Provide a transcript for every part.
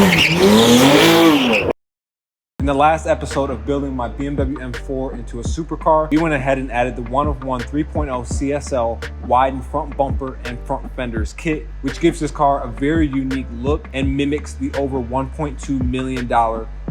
In the last episode of building my BMW M4 into a supercar, we went ahead and added the one-of-one 3.0 CSL widened front bumper and front fenders kit, which gives this car a very unique look and mimics the over $1.2 million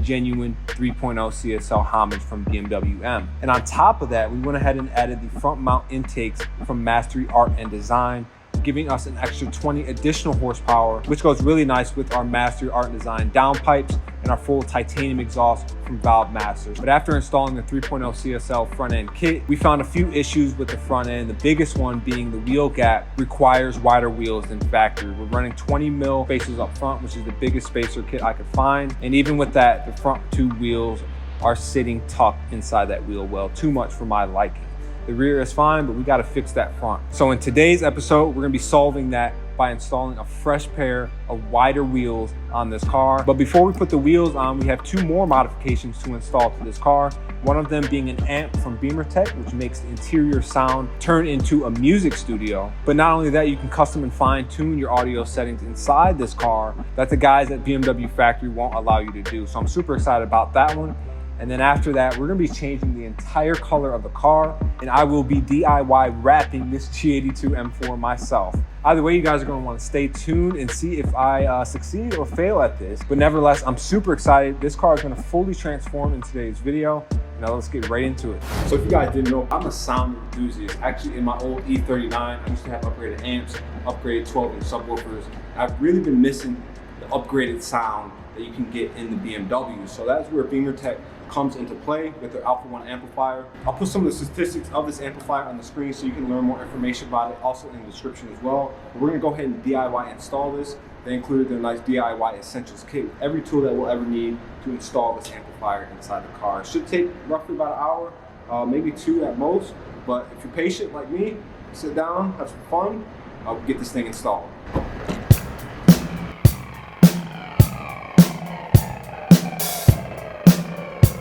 genuine 3.0 CSL homage from BMW M. And on top of that, we went ahead and added the front mount intakes from Mastery Art and Design, giving us an extra 20 additional horsepower, which goes really nice with our Mastery Art and Design downpipes and our full titanium exhaust from Vile Masters. But after installing the 3.0 CSL front end kit, we found a few issues with the front end. The biggest one being the wheel gap requires wider wheels than factory. We're running 20 mil spacers up front, which is the biggest spacer kit I could find. And even with that, the front two wheels are sitting tucked inside that wheel well, too much for my liking. The rear is fine, but we got to fix that front. So in today's episode, we're going to be solving that by installing a fresh pair of wider wheels on this car. But before we put the wheels on, we have two more modifications to install to this car. One of them being an amp from Beemer Tech, which makes the interior sound turn into a music studio. But not only that, you can custom and fine tune your audio settings inside this car that the guys at BMW factory won't allow you to do. So I'm super excited about that one. And then after that, we're gonna be changing the entire color of the car, and I will be DIY wrapping this G82 M4 myself. Either way, you guys are gonna wanna stay tuned and see if I succeed or fail at this. But nevertheless, I'm super excited. This car is gonna fully transform in today's video. Now let's get right into it. So if you guys didn't know, I'm a sound enthusiast. Actually, in my old E39, I used to have upgraded amps, upgraded 12-inch subwoofers. I've really been missing the upgraded sound that you can get in the BMW. So that's where Beemer Tech comes into play with their Alpha 1 amplifier. I'll put some of the statistics of this amplifier on the screen so you can learn more information about it, also in the description as well. But we're gonna go ahead and DIY install this. They included their nice DIY essentials kit with every tool that we'll ever need to install this amplifier inside the car. It should take roughly about an hour, maybe 2 at most. But if you're patient like me, sit down, have some fun, I'll get this thing installed.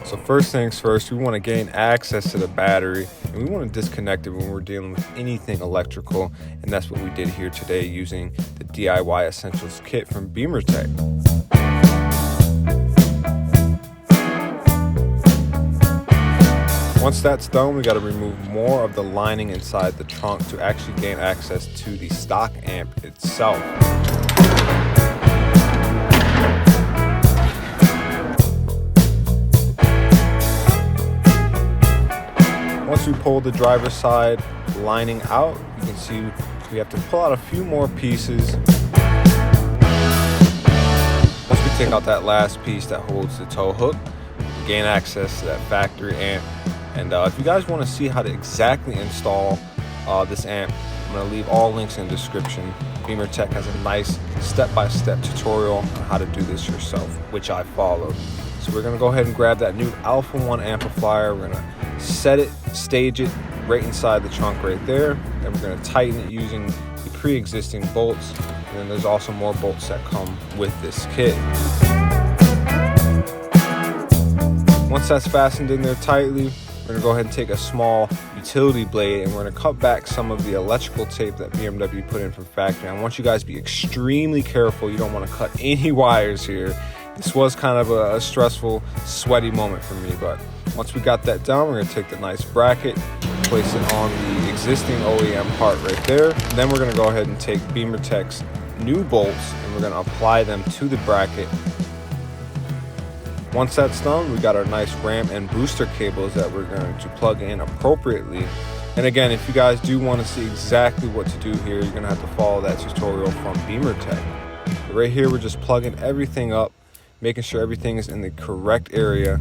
So first things first, we want to gain access to the battery, and we want to disconnect it when we're dealing with anything electrical, and that's what we did here today using the DIY Essentials kit from Beemer Tech. Once that's done, we got to remove more of the lining inside the trunk to actually gain access to the stock amp itself. Once we pull the driver's side lining out, you can see we have to pull out a few more pieces. Once we take out that last piece that holds the tow hook, we gain access to that factory amp. And if you guys want to see how to exactly install this amp, I'm going to leave all links in the description. Beemer Tech has a nice step-by-step tutorial on how to do this yourself, which I followed. So we're going to go ahead and grab that new Alpha 1 amplifier. We're going to set it, stage it right inside the trunk right there. Then we're going to tighten it using the pre-existing bolts. And then there's also more bolts that come with this kit. Once that's fastened in there tightly, we're going to go ahead and take a small utility blade and we're going to cut back some of the electrical tape that BMW put in from factory. I want you guys to be extremely careful. You don't want to cut any wires here. This was kind of a stressful, sweaty moment for me, but once we got that done, we're going to take the nice bracket, place it on the existing OEM part right there. And then we're going to go ahead and take Beemer Tech's new bolts and we're going to apply them to the bracket. Once that's done, we got our nice RAM and booster cables that we're going to plug in appropriately. And again, if you guys do want to see exactly what to do here, you're going to have to follow that tutorial from Beemer Tech. But right here, we're just plugging everything up, making sure everything is in the correct area.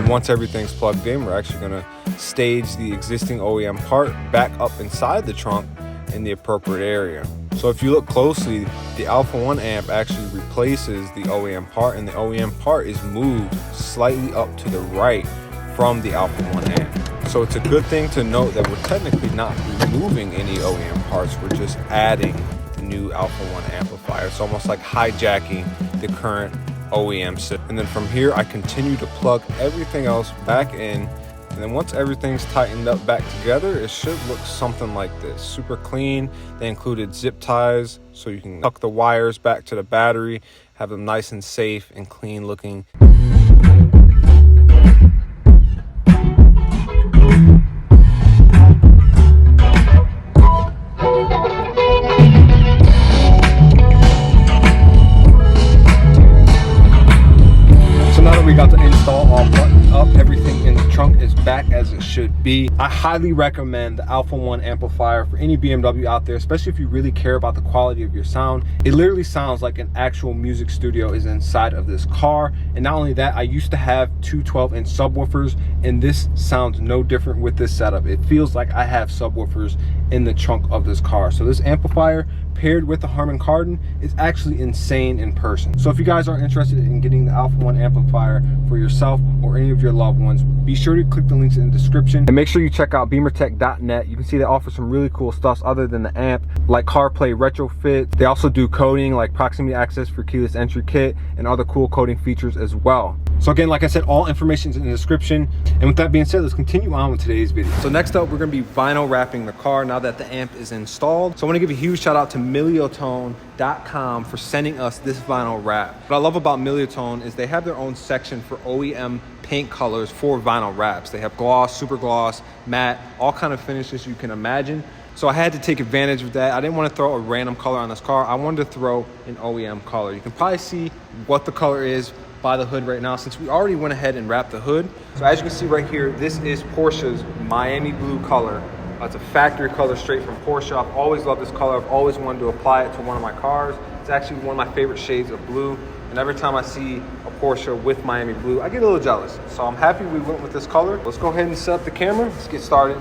Once everything's plugged in, we're actually going to stage the existing OEM part back up inside the trunk in the appropriate area. So if you look closely, the Alpha 1 amp actually replaces the OEM part, and the OEM part is moved slightly up to the right from the Alpha 1 amp. So it's a good thing to note that we're technically not removing any OEM parts, we're just adding the new Alpha 1 amplifier. It's almost like hijacking the current OEM system. And then from here, I continue to plug everything else back in. And then once everything's tightened up back together, it should look something like this. Super clean. They included zip ties, so you can tuck the wires back to the battery, have them nice and safe and clean looking. We got to install all buttons up. Everything in the trunk is back as it should be. I highly recommend the Alpha 1 amplifier for any BMW out there, especially if you really care about the quality of your sound. It literally sounds like an actual music studio is inside of this car. And not only that, I used to have two 12-inch subwoofers, and this sounds no different with this setup. It feels like I have subwoofers in the trunk of this car. So this amplifier paired with the Harman Kardon is actually insane in person. So if you guys are interested in getting the Alpha 1 amplifier for yourself or any of your loved ones, be sure to click the links in the description and make sure you check out beamertech.net. You can see they offer some really cool stuff other than the amp, like CarPlay retrofit. They also do coding like proximity access for keyless entry kit and other cool coding features as well. So again, like I said, all information is in the description. And with that being said, let's continue on with today's video. So next up, we're gonna be vinyl wrapping the car now that the amp is installed. So I wanna give a huge shout out to Miliotone.com for sending us this vinyl wrap. What I love about Miliotone is they have their own section for OEM paint colors for vinyl wraps. They have gloss, super gloss, matte, all kind of finishes you can imagine. So I had to take advantage of that. I didn't want to throw a random color on this car. I wanted to throw an OEM color. You can probably see what the color is by the hood right now, since we already went ahead and wrapped the hood. So as you can see right here, this is Porsche's Miami blue color. It's a factory color straight from Porsche. I've always loved this color. I've always wanted to apply it to one of my cars. It's actually one of my favorite shades of blue. And every time I see a Porsche with Miami blue, I get a little jealous. So I'm happy we went with this color. Let's go ahead and set up the camera. Let's get started.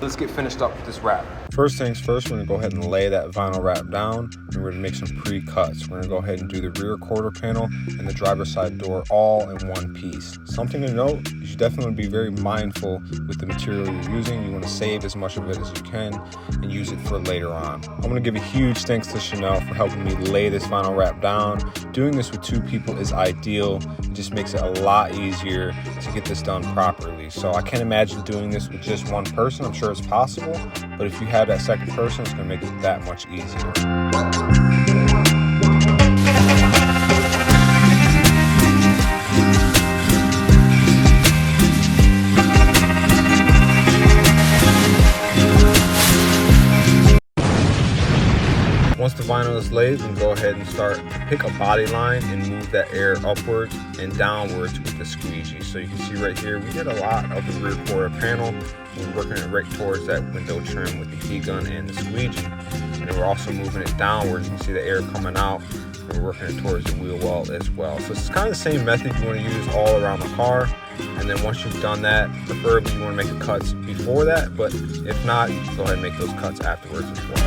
Let's get finished up with this wrap. First things first, we're gonna go ahead and lay that vinyl wrap down, and we're gonna make some pre-cuts. We're gonna go ahead and do the rear quarter panel and the driver's side door all in one piece. Something to note, you should definitely be very mindful with the material you're using. You wanna save as much of it as you can and use it for later on. I'm gonna give a huge thanks to Chanel for helping me lay this vinyl wrap down. Doing this with two people is ideal. It just makes it a lot easier to get this done properly. So I can't imagine doing this with just one person. I'm sure it's possible, but if you have that second person, it's gonna make it that much easier. Once the vinyl is laid, we can go ahead and start to pick a body line and move that air upwards and downwards with the squeegee. So you can see right here, we did a lot of the rear quarter panel. We're working it right towards that window trim with the key gun and the squeegee. And then we're also moving it downwards. You can see the air coming out. And we're working it towards the wheel well as well. So it's kind of the same method you want to use all around the car. And then once you've done that, preferably you want to make the cuts before that. But if not, you can go ahead and make those cuts afterwards as well.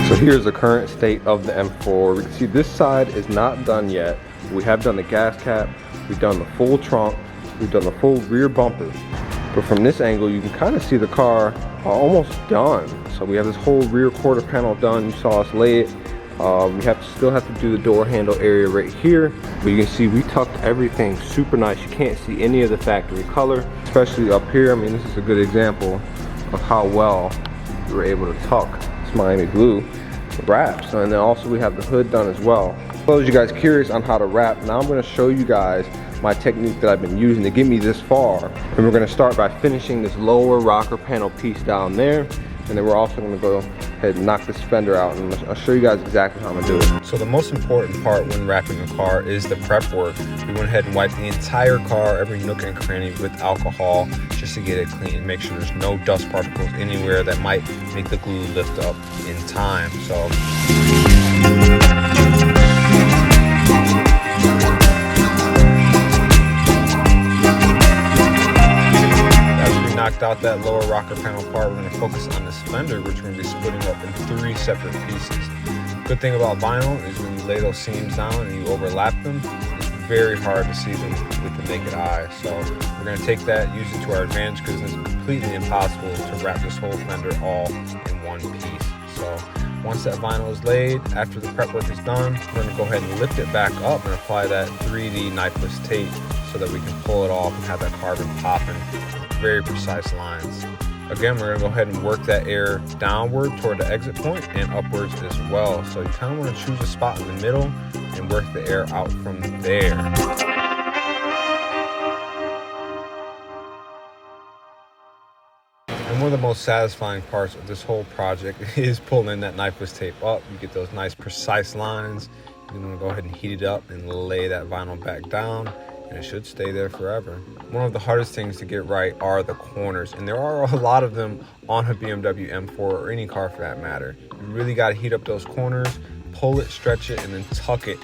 So here's the current state of the M4. We can see this side is not done yet. We have done the gas cap, we've done the full trunk, we've done the full rear bumper. But from this angle, you can kind of see the car almost done. So we have this whole rear quarter panel done. You saw us lay it. We still have to do the door handle area right here. But you can see we tucked everything super nice. You can't see any of the factory color, especially up here. I mean, this is a good example of how well we were able to tuck this Miami blue wraps. And then also we have the hood done as well. For those of you guys curious on how to wrap, now I'm going to show you guys my technique that I've been using to get me this far. And we're going to start by finishing this lower rocker panel piece down there, and then we're also going to go ahead and knock this fender out, and I'll show you guys exactly how I'm going to do it. So the most important part when wrapping a car is the prep work. We went ahead and wiped the entire car, every nook and cranny, with alcohol just to get it clean and make sure there's no dust particles anywhere that might make the glue lift up in time. So knocked out that lower rocker panel part, we're going to focus on this fender, which we're going to be splitting up in 3 separate pieces. Good thing about vinyl is when you lay those seams down and you overlap them, it's very hard to see them with the naked eye. So we're going to take that, use it to our advantage, because it's completely impossible to wrap this whole fender all in one piece. So once that vinyl is laid, after the prep work is done, we're going to go ahead and lift it back up and apply that 3D knifeless tape so that we can pull it off and have that carbon popping with very precise lines. Again, we're going to go ahead and work that air downward toward the exit point and upwards as well. So you kind of want to choose a spot in the middle and work the air out from there. And one of the most satisfying parts of this whole project is pulling that knifeless tape up. You get those nice precise lines. You're going to go ahead and heat it up and lay that vinyl back down, and it should stay there forever. One of the hardest things to get right are the corners, and there are a lot of them on a BMW M4 or any car for that matter. You really got to heat up those corners, pull it, stretch it, and then tuck it,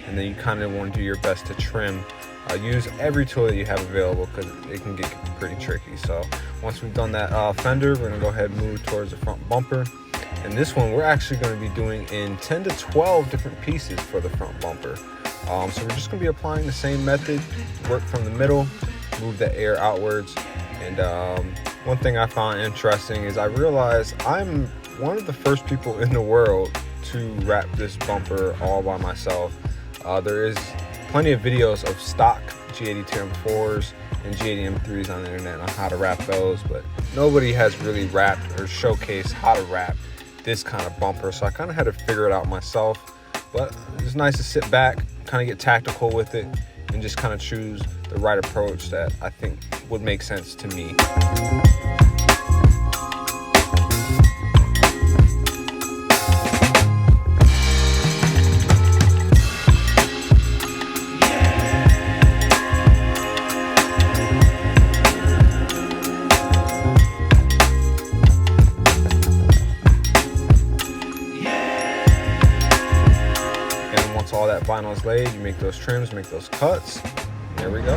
and then you kind of want to do your best to trim. Use every tool that you have available because it can get pretty tricky. So once we've done that fender, we're going to go ahead and move towards the front bumper. And this one we're actually going to be doing in 10 to 12 different pieces for the front bumper. So we're just going to be applying the same method, work from the middle, move the air outwards. And one thing I found interesting is I realized I'm one of the first people in the world to wrap this bumper all by myself. There is plenty of videos of stock G82 M4s and G80 M3s on the internet on how to wrap those, but nobody has really wrapped or showcased how to wrap this kind of bumper, so I kind of had to figure it out myself. But it's nice to sit back, kind of get tactical with it, and just kind of choose the right approach that I think would make sense to me. All that vinyl is laid, you make those trims, make those cuts. There we go.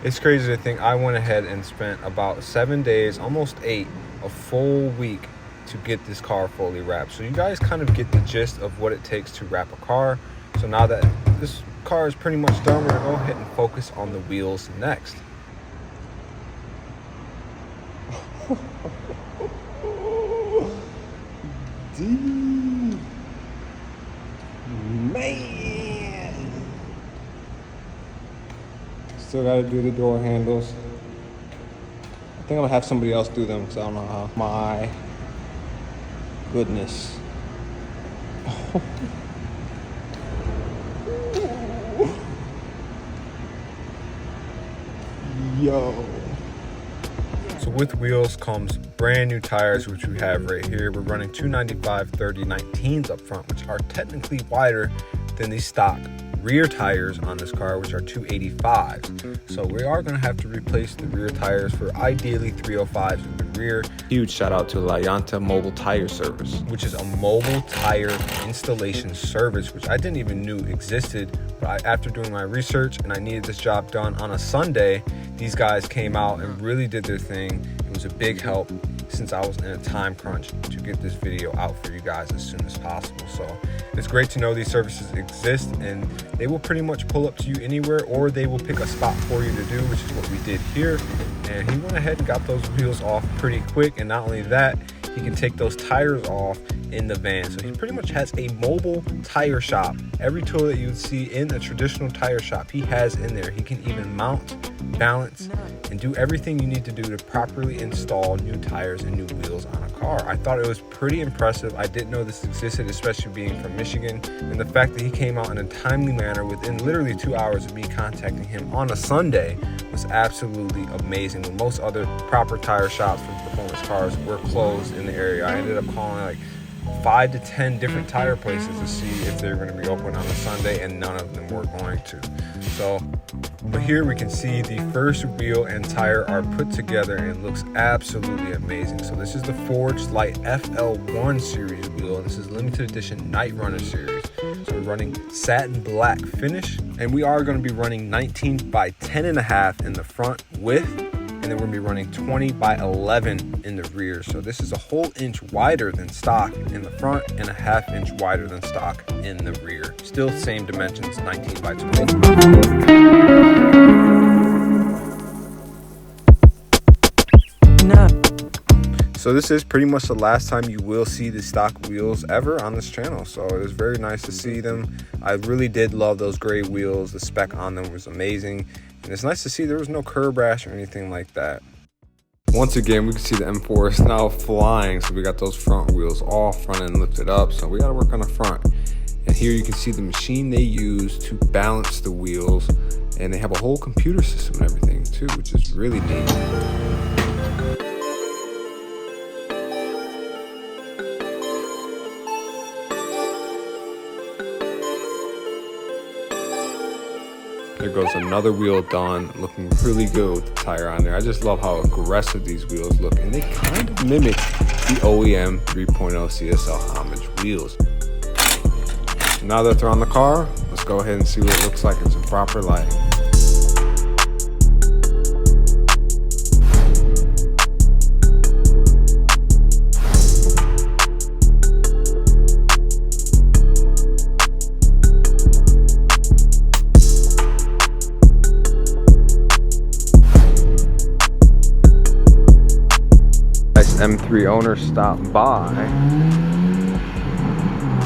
It's crazy to think I went ahead and spent about 7 days, almost 8, a full week to get this car fully wrapped. So you guys kind of get the gist of what it takes to wrap a car. So now that this car is pretty much done, we're gonna go ahead and focus on the wheels next. Man, still gotta do the door handles. I think I'm gonna have somebody else do them because I don't know how. My goodness. Yo. So with wheels comes brand new tires, which we have right here. We're running 295/30/19s up front, which are technically wider than the stock rear tires on this car, which are 285s. So we are going to have to replace the rear tires for ideally 305s in the rear. Huge shout out to La Llanta Mobile Tire Service, which is a mobile tire installation service, which I didn't even knew existed. But after doing my research and I needed this job done on a Sunday, these guys came out and really did their thing. It was a big help since I was in a time crunch to get this video out for you guys as soon as possible. So it's great to know these services exist, and they will pretty much pull up to you anywhere, or they will pick a spot for you to do, which is what we did here. And he went ahead and got those wheels off pretty quick, and not only that, he can take those tires off in the van. So he pretty much has a mobile tire shop. Every tool that you would see in a traditional tire shop, he has in there. He can even mount, balance, and do everything you need to do to properly install new tires and new wheels on a car. I thought it was pretty impressive. I didn't know this existed, especially being from Michigan. And the fact that he came out in a timely manner within literally 2 hours of me contacting him on a Sunday was absolutely amazing. When most other proper tire shops for performance cars were closed in the area, I ended up calling like 5 to 10 different tire places to see if they're going to be open on a Sunday, and none of them were going to. So, but here we can see the first wheel and tire are put together and it looks absolutely amazing. So this is the Forged Light FL1 series wheel. This is limited edition Night Runner series. So we're running satin black finish, and we are going to be running 19 by 10.5 in the front width, and then we're going to be running 20 by 11 in the rear. So this is a whole inch wider than stock in the front and a half inch wider than stock in the rear. Still same dimensions, 19 by 20. So this is pretty much the last time you will see the stock wheels ever on this channel. So it was very nice to see them. I really did love those gray wheels. The spec on them was amazing. And it's nice to see there was no curb rash or anything like that. Once again, we can see the M4 is now flying. So we got those front wheels all front end lifted up. So we got to work on the front. And here you can see the machine they use to balance the wheels. And they have a whole computer system and everything too, which is really neat. There goes another wheel done, looking really good with the tire on there. I just love how aggressive these wheels look, and they kind of mimic the OEM 3.0 CSL homage wheels. Now that they're on the car, let's go ahead and see what it looks like in some proper lighting. M3 owner stopped by.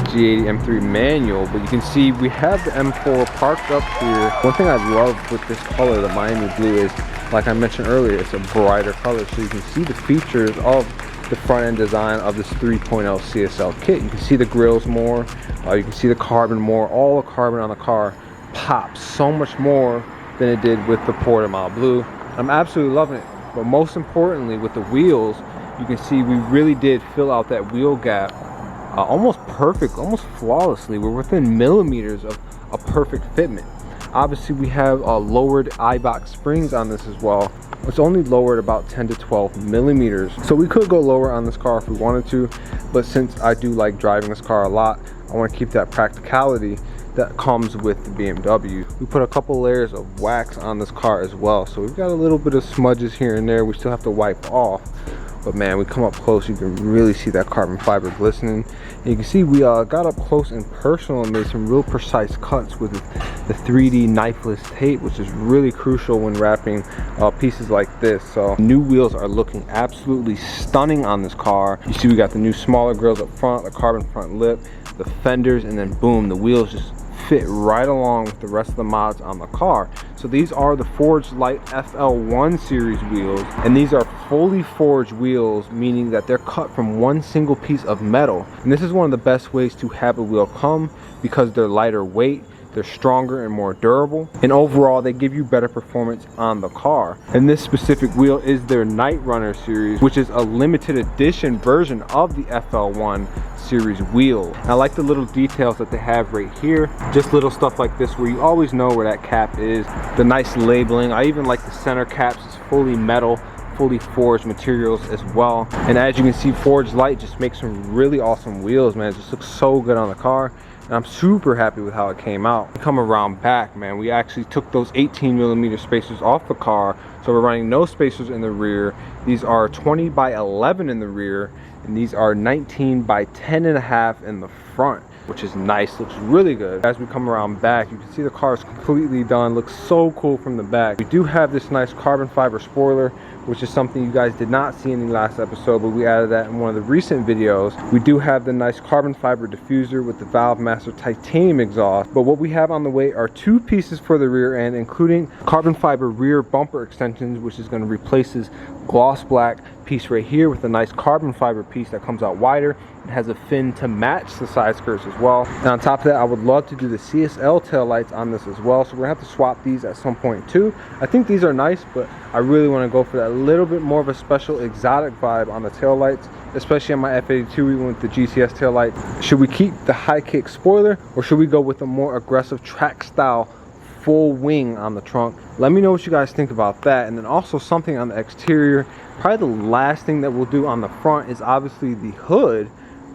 G80 M3 manual, but you can see we have the M4 parked up here. One thing I love with this color, the Miami blue, is, like I mentioned earlier, it's a brighter color, so you can see the features of the front end design of this 3.0 CSL kit. You can see the grills more, you can see the carbon more. All the carbon on the car pops so much more than it did with the Portimao blue. I'm absolutely loving it, but most importantly with the wheels, you can see we really did fill out that wheel gap almost perfect, almost flawlessly. We're within millimeters of a perfect fitment. Obviously we have lowered eye-box springs on this as well. It's only lowered about 10 to 12 millimeters. So we could go lower on this car if we wanted to, but since I do like driving this car a lot, I want to keep that practicality that comes with the BMW. We put a couple layers of wax on this car as well. So we've got a little bit of smudges here and there we still have to wipe off. But man, we come up close, you can really see that carbon fiber glistening. And you can see we got up close and personal and made some real precise cuts with the 3D knifeless tape, which is really crucial when wrapping pieces like this. So new wheels are looking absolutely stunning on this car. You see we got the new smaller grills up front, the carbon front lip, the fenders, and then boom, the wheels just fit right along with the rest of the mods on the car. So these are the Forged Light FL1 series wheels, and these are fully forged wheels, meaning that they're cut from one single piece of metal. And this is one of the best ways to have a wheel come, because they're lighter weight, they're stronger and more durable, and overall they give you better performance on the car. And this specific wheel is their Night Runner series, which is a limited edition version of the FL1 series wheel. And I like the little details that they have right here, just little stuff like this where you always know where that cap is, the nice labeling. I even like the center caps, it's fully metal, fully forged materials as well. And as you can see, Forged Light just makes some really awesome wheels, man. It just looks so good on the car, and I'm super happy with how it came out. Come around back, man, we actually took those 18mm spacers off the car, so we're running no spacers in the rear. These are 20 by 11 in the rear, and these are 19 by 10.5 in the front, which is nice, looks really good. As we come around back, you can see the car is completely done, looks so cool from the back. We do have this nice carbon fiber spoiler, which is something you guys did not see in the last episode, but we added that in one of the recent videos. We do have the nice carbon fiber diffuser with the Valve Master titanium exhaust, but what we have on the way are two pieces for the rear end, including carbon fiber rear bumper extensions, which is going to replace this gloss black piece right here with a nice carbon fiber piece that comes out wider. It has a fin to match the side skirts as well. And on top of that, I would love to do the CSL tail lights on this as well, so we're gonna have to swap these at some point too. I think these are nice, but I really want to go for that little bit more of a special exotic vibe on the taillights, especially on my F82. We went with the GTS taillight. Should we keep the high kick spoiler, or should we go with a more aggressive track style full wing on the trunk? Let me know what you guys think about that. And then also something on the exterior. Probably the last thing that we'll do on the front is obviously the hood,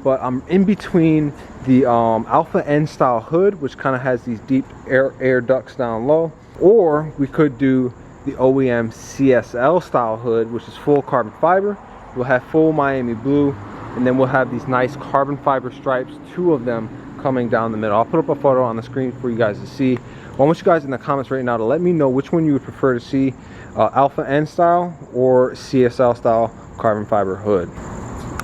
but I'm in between the Alpha N style hood, which kind of has these deep air ducts down low, or we could do the OEM CSL style hood, which is full carbon fiber. We'll have full Miami blue, and then we'll have these nice carbon fiber stripes, 2 of them coming down the middle. I'll put up a photo on the screen for you guys to see. I want you guys in the comments right now to let me know which one you would prefer to see, Alpha N style or CSL style carbon fiber hood.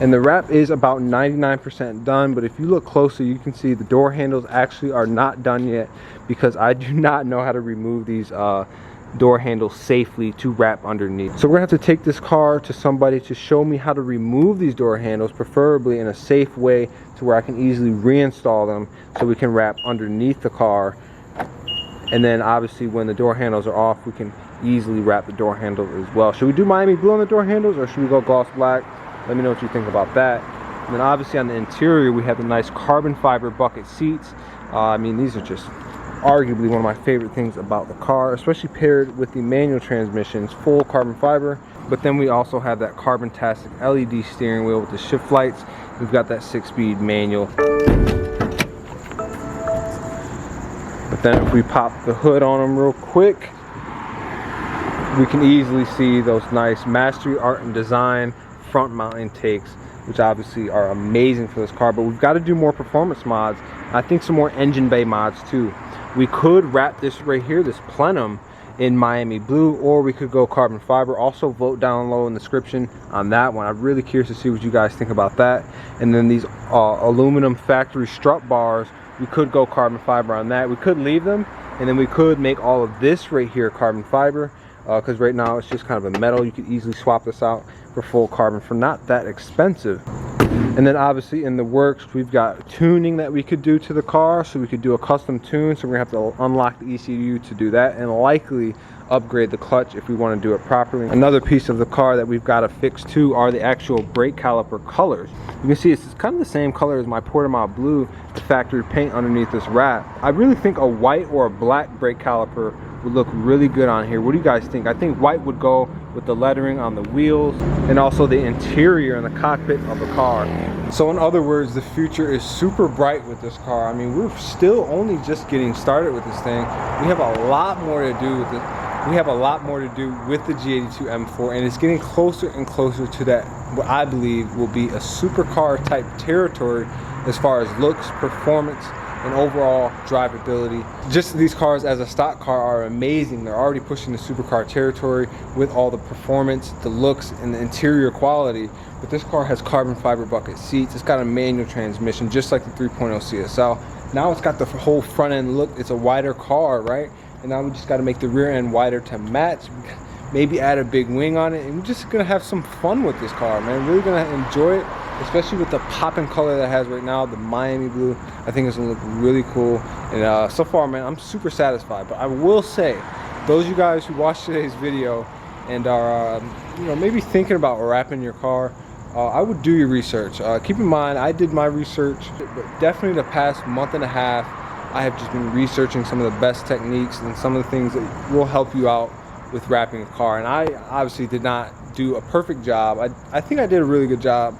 And the wrap is about 99% done, but if you look closer, you can see the door handles actually are not done yet, because I do not know how to remove these door handles safely to wrap underneath. So we're gonna have to take this car to somebody to show me how to remove these door handles, preferably in a safe way to where I can easily reinstall them so we can wrap underneath the car. And then obviously when the door handles are off, we can easily wrap the door handles as well. Should we do Miami blue on the door handles, or should we go gloss black? Let me know what you think about that. And then obviously on the interior, we have the nice carbon fiber bucket seats. I mean, these are just arguably one of my favorite things about the car, especially paired with the manual transmissions, full carbon fiber. But then we also have that Carbontastic LED steering wheel with the shift lights. We've got that 6-speed manual. But then if we pop the hood on them real quick, we can easily see those nice Mastery Art and Design front mount intakes, which obviously are amazing for this car. But we've got to do more performance mods. I think some more engine bay mods too. We could wrap this right here, this plenum, in Miami blue, or we could go carbon fiber. Also vote down low in the description on that one. I'm really curious to see what you guys think about that. And then these aluminum factory strut bars, we could go carbon fiber on that. We could leave them, and then we could make all of this right here carbon fiber, because right now it's just kind of a metal. You could easily swap this out for full carbon for not that expensive. And then obviously in the works, we've got tuning that we could do to the car. So we could do a custom tune, so we're gonna have to unlock the ECU to do that, and likely upgrade the clutch if we want to do it properly. Another piece of the car that we've got to fix too are the actual brake caliper colors. You can see it's kind of the same color as my Portimao blue, the factory paint underneath this wrap. I really think a white or a black brake caliper would look really good on here. What do you guys think? I think white would go with the lettering on the wheels and also the interior and the cockpit of the car. So in other words, the future is super bright with this car. I mean, we're still only just getting started with this thing. We have a lot more to do with it. We have a lot more to do with the G82 M4, and it's getting closer and closer to that, what I believe will be a supercar type territory as far as looks, performance, and overall drivability. Just these cars as a stock car are amazing. They're already pushing the supercar territory with all the performance, the looks, and the interior quality. But this car has carbon fiber bucket seats. It's got a manual transmission, just like the 3.0 CSL. Now it's got the whole front end look. It's a wider car, right? And now we just got to make the rear end wider to match. Maybe add a big wing on it, and we're just gonna have some fun with this car, man. Really gonna enjoy it, especially with the popping color that it has right now, the Miami blue. I think it's gonna look really cool. And so far, man, I'm super satisfied. But I will say, those of you guys who watched today's video and are, you know, maybe thinking about wrapping your car, I would do your research. Keep in mind, I did my research, but definitely the past month and a half, I have just been researching some of the best techniques and some of the things that will help you out with wrapping a car. And I obviously did not do a perfect job. I think I did a really good job,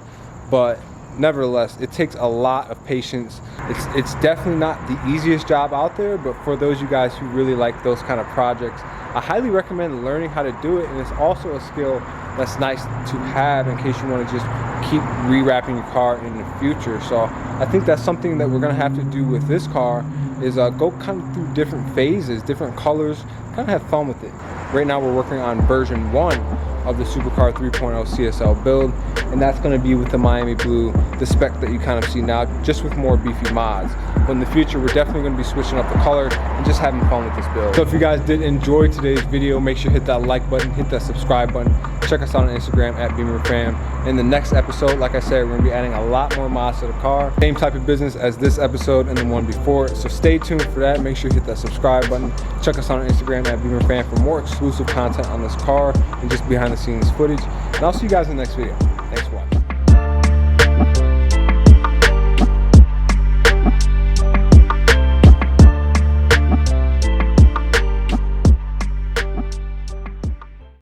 but nevertheless, it takes a lot of patience. It's definitely not the easiest job out there, but for those of you guys who really like those kind of projects, I highly recommend learning how to do it. And it's also a skill that's nice to have in case you want to just keep rewrapping your car in the future. So I think that's something that we're gonna have to do with this car, is go kind of through different phases, different colors, kind of have fun with it. Right now we're working on version 1 of the Supercar 3.0 CSL build, and that's going to be with the Miami blue, the spec that you kind of see now, just with more beefy mods. but in the future we're definitely going to be switching up the color and just having fun with this build. So if you guys did enjoy today's video, make sure you hit that like button, hit that subscribe button, check us out on Instagram at Beemer Fam. In the next episode, like I said, we're going to be adding a lot more mods to the car, same type of business as this episode and the one before, so stay tuned for that. Make sure you hit that subscribe button, check us out on Instagram at Beemer Fam for more exclusive content on this car and just behind the scenes footage, and I'll see you guys in the next video. Thanks for watching.